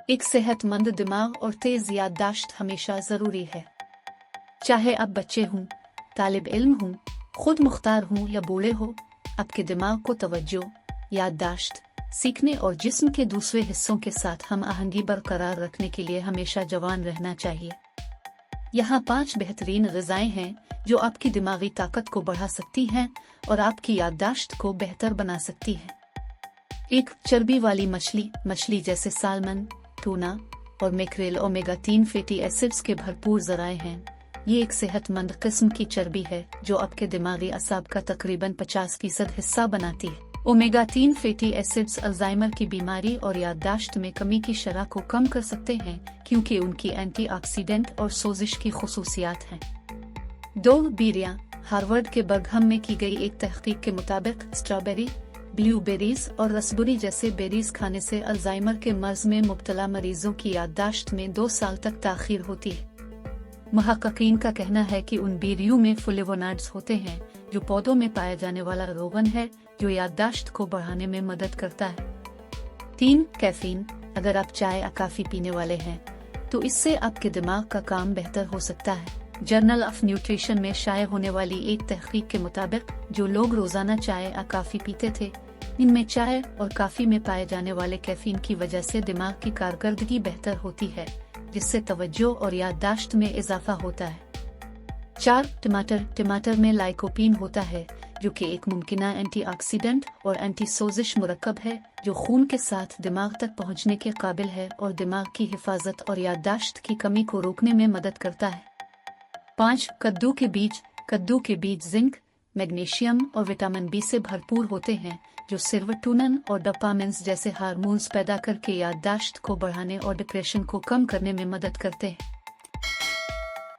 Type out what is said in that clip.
एक सेहतमंद दिमाग और तेज याददाश्त हमेशा जरूरी है। चाहे आप बच्चे हों, तालिब इल्म हों, खुद मुख्तार हों या बूढ़े हो, आपके दिमाग को तवज्जो, याददाश्त, सीखने और जिस्म के दूसरे हिस्सों के साथ हम आहंगी बरकरार रखने के लिए हमेशा जवान रहना चाहिए। यहाँ 5 बेहतरीन ग़िज़ाएं हैं जो आपकी दिमागी ताकत को बढ़ा सकती हैं और आपकी याददाश्त को बेहतर बना सकती हैं। 1. चर्बी वाली मछली जैसे सालमन, टूना और मैक्रेल ओमेगा-3 फैटी एसिड्स के भरपूर ज़राए हैं। ये एक सेहतमंद किस्म की चर्बी है जो आपके दिमागी असाब का तकरीबन 50% हिस्सा बनाती है। ओमेगा-3 फैटी एसिड्स अल्जाइमर की बीमारी और याददाश्त में कमी की शरह को कम कर सकते हैं क्योंकि उनकी एंटीऑक्सीडेंट और सोजिश की खुसूसियात हैं। 2. बेरियां। हार्वर्ड के बर्गहम में की गई एक तहकीक के मुताबिक स्ट्रॉबेरी, ब्लूबेरीज और रसबेरी जैसे बेरीज खाने से अल्जाइमर के मर्ज में मुब्तला मरीजों की याददाश्त में 2 साल तक ताख़ीर होती है। मुहक्किकीन का कहना है कि उन बेरियों में फ्लेवोनॉइड्स होते हैं जो पौधों में पाया जाने वाला रोगन है जो याददाश्त को बढ़ाने में मदद करता है। 3. कैफीन। अगर आप चाय या कॉफी पीने वाले हैं तो इससे आपके दिमाग का काम बेहतर हो सकता है। जर्नल ऑफ न्यूट्रिशन में शाये होने वाली एक तहकीक के मुताबिक जो लोग रोजाना चाय या कॉफी पीते थे, इनमें चाय और कॉफी में पाए जाने वाले कैफीन की वजह से दिमाग की कारकर्दगी बेहतर होती है, जिससे तवज्जो और याददाश्त में इजाफा होता है। 4. टमाटर में लाइकोपीन होता है जो कि एक मुमकिना एंटीऑक्सीडेंट और एंटीसोजिश मुरक्कब है जो खून के साथ दिमाग तक पहुंचने के काबिल है और दिमाग की हिफाजत और याददाश्त की कमी को रोकने में मदद करता है। 5. कद्दू के बीज जिंक, मैग्नीशियम और विटामिन बी से भरपूर होते हैं जो सेरोटोनिन और डोपामिन जैसे हार्मोन्स पैदा करके याददाश्त को बढ़ाने और डिप्रेशन को कम करने में मदद करते हैं।